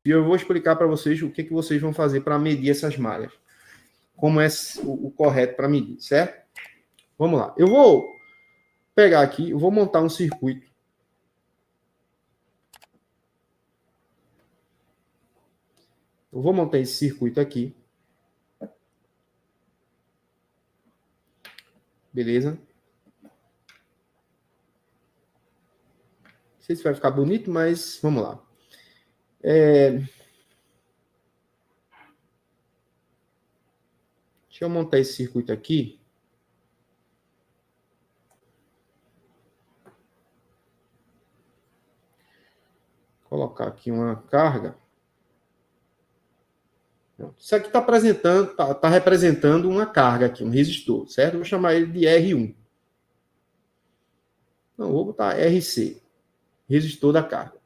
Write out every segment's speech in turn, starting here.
E eu vou explicar para vocês o que vocês vão fazer para medir essas malhas. Como é o correto para medir, certo? Vamos lá. Eu vou pegar aqui, eu vou montar um circuito. Eu vou montar esse circuito aqui. Beleza? Não sei se vai ficar bonito, mas vamos lá. Deixa eu montar esse circuito aqui. Colocar aqui uma carga. Isso aqui está representando uma carga aqui, um resistor, certo? Eu vou chamar ele de R1. Não, vou botar RC, resistor da carga.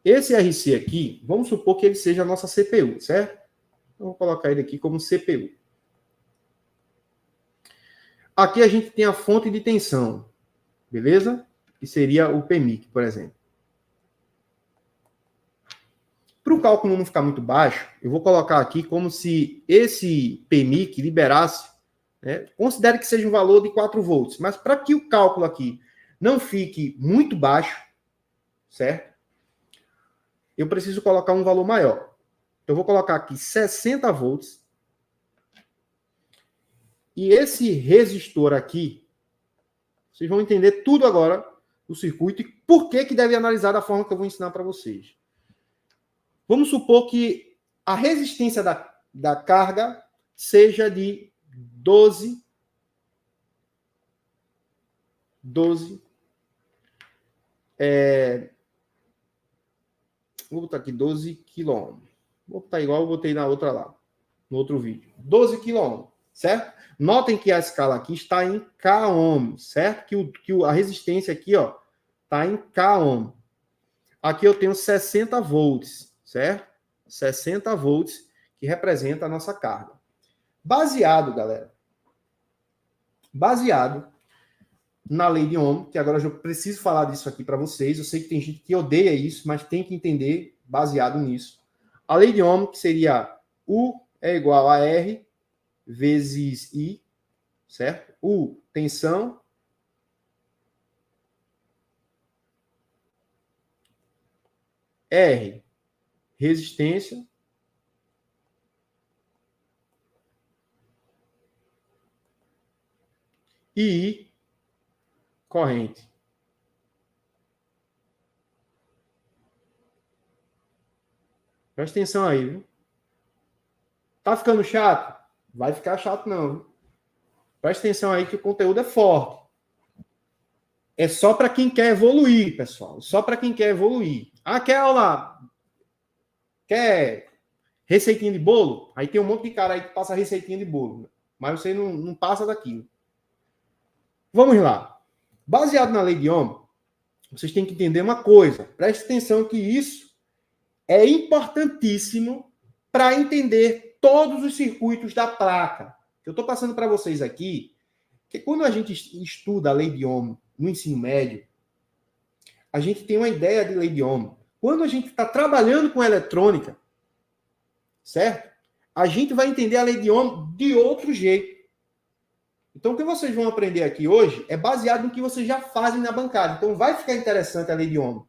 Esse RC aqui, vamos supor que ele seja a nossa CPU, certo? Então, vou colocar ele aqui como CPU. Aqui a gente tem a fonte de tensão, beleza? Que seria o PMIC, por exemplo. Para o cálculo não ficar muito baixo, eu vou colocar aqui como se esse PMIC liberasse, né, considere que seja um valor de 4 volts, mas para que o cálculo aqui não fique muito baixo, certo? Eu preciso colocar um valor maior. Eu vou colocar aqui 60 volts. E esse resistor aqui, vocês vão entender tudo agora do circuito e por que deve analisar da forma que eu vou ensinar para vocês. Vamos supor que a resistência da carga seja de 12 vou botar aqui 12 kΩ. Vou botar igual eu botei na outra lá, no outro vídeo. 12 kΩ, certo? Notem que a escala aqui está em kΩ, certo? Que a resistência aqui, ó, está em kΩ. Aqui eu tenho 60 volts, certo? 60 volts, que representa a nossa carga. Baseado, galera, na lei de Ohm, que agora eu preciso falar disso aqui para vocês. Eu sei que tem gente que odeia isso, mas tem que entender baseado nisso. A lei de Ohm, que seria U é igual a R vezes I, certo? U, tensão. R, resistência. E I, corrente. Presta atenção aí, viu? Tá ficando chato? Vai ficar chato não, viu? Presta atenção aí que o conteúdo é forte. É só para quem quer evoluir, pessoal. Só para quem quer evoluir. Ah, quer aula? Quer receitinha de bolo? Aí tem um monte de cara aí que passa receitinha de bolo. Mas você não passa daquilo. Vamos lá. Baseado na lei de Ohm, vocês têm que entender uma coisa. Preste atenção que isso é importantíssimo para entender todos os circuitos da placa. Eu estou passando para vocês aqui que quando a gente estuda a lei de Ohm no ensino médio, a gente tem uma ideia de lei de Ohm. Quando a gente está trabalhando com eletrônica, certo? A gente vai entender a lei de Ohm de outro jeito. Então, o que vocês vão aprender aqui hoje é baseado no que vocês já fazem na bancada. Então, vai ficar interessante a lei de Ohm,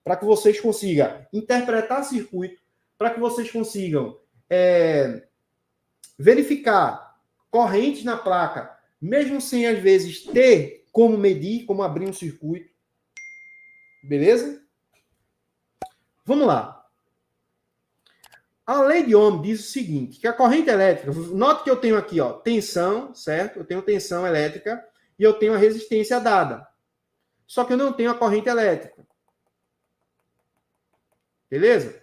para que vocês consigam interpretar circuito, para que vocês consigam verificar correntes na placa, mesmo sem, às vezes, ter como medir, como abrir um circuito. Beleza? Vamos lá. A lei de Ohm diz o seguinte, que a corrente elétrica, note que eu tenho aqui, ó, tensão, certo? Eu tenho tensão elétrica e eu tenho a resistência dada. Só que eu não tenho a corrente elétrica. Beleza?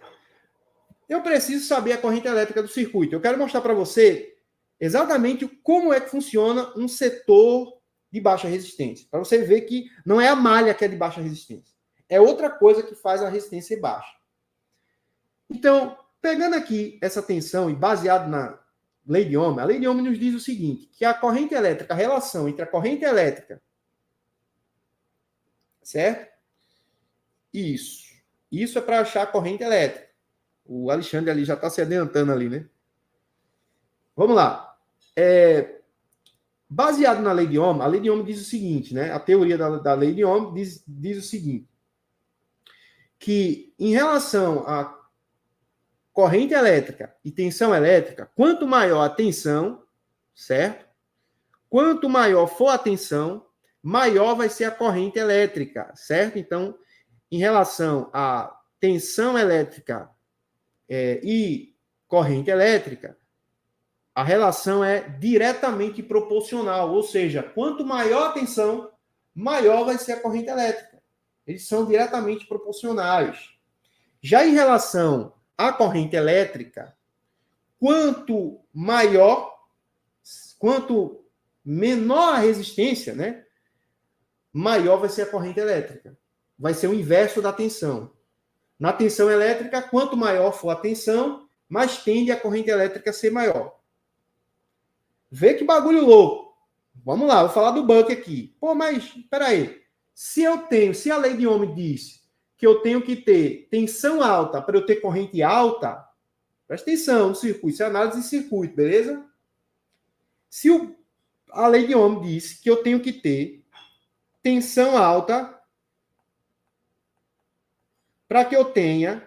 Eu preciso saber a corrente elétrica do circuito. Eu quero mostrar para você exatamente como é que funciona um setor de baixa resistência. Para você ver que não é a malha que é de baixa resistência. É outra coisa que faz a resistência ser baixa. Então, pegando aqui essa tensão e baseado na lei de Ohm, a lei de Ohm nos diz o seguinte, que a corrente elétrica, a relação entre a corrente elétrica, certo? Isso é para achar a corrente elétrica. O Alexandre ali já está se adiantando ali, né? Vamos lá. Baseado na lei de Ohm, a lei de Ohm diz o seguinte, né? A teoria da lei de Ohm diz o seguinte, que em relação a corrente elétrica e tensão elétrica, quanto maior a tensão, certo? Quanto maior for a tensão, maior vai ser a corrente elétrica, certo? Então, em relação à tensão elétrica e corrente elétrica, a relação é diretamente proporcional, ou seja, quanto maior a tensão, maior vai ser a corrente elétrica. Eles são diretamente proporcionais. Já em relação à corrente elétrica, quanto menor a resistência, né, maior vai ser a corrente elétrica. Vai ser o inverso da tensão. Na tensão elétrica, quanto maior for a tensão, mais tende a corrente elétrica a ser maior. Vê que bagulho louco. Vamos lá, vou falar do Buck aqui. Pô, mas, peraí. Se a lei de Ohm diz que eu tenho que ter tensão alta para eu ter corrente alta, presta atenção no circuito, isso é análise de circuito, beleza? Se a lei de Ohm diz que eu tenho que ter tensão alta para que eu tenha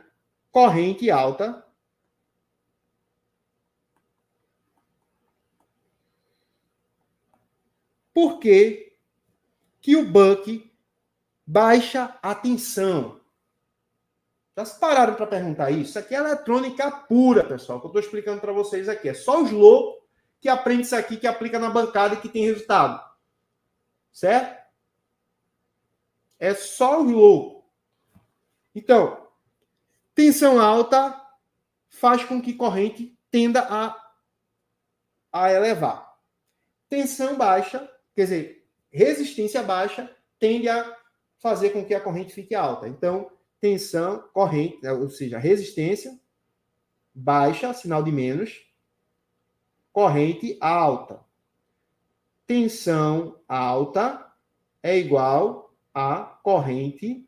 corrente alta, por que o Buck baixa a tensão? Já se pararam para perguntar isso? Isso aqui é eletrônica pura, pessoal, que eu estou explicando para vocês aqui. É só os loucos que aprendem isso aqui, que aplica na bancada e que tem resultado. Certo? É só os loucos. Então, tensão alta faz com que corrente tenda a elevar. Tensão baixa, quer dizer, resistência baixa, tende a fazer com que a corrente fique alta. Então, tensão, corrente, ou seja, resistência baixa, sinal de menos, corrente alta. Tensão alta é igual a corrente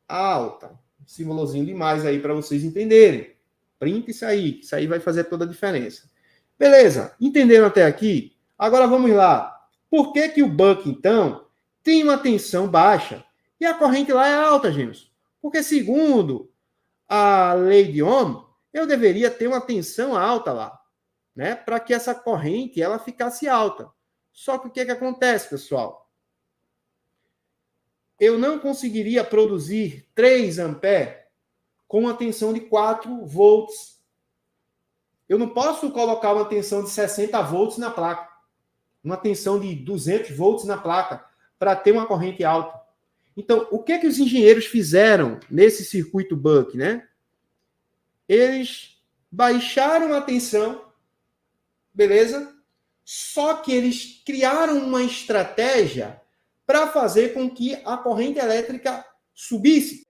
alta. Símbolozinho demais aí para vocês entenderem. Print isso aí vai fazer toda a diferença. Beleza, entenderam até aqui? Agora vamos lá. Por que o Buck, então, tem uma tensão baixa e a corrente lá é alta, gente? Porque, segundo a lei de Ohm, eu deveria ter uma tensão alta lá, né? Para que essa corrente ela ficasse alta. Só que o que acontece, pessoal? Eu não conseguiria produzir 3 amperes com uma tensão de 4 volts. Eu não posso colocar uma tensão de 60 volts na placa, uma tensão de 200 volts na placa, para ter uma corrente alta. Então, o que os engenheiros fizeram nesse circuito Buck, né? Eles baixaram a tensão, beleza? Só que eles criaram uma estratégia para fazer com que a corrente elétrica subisse.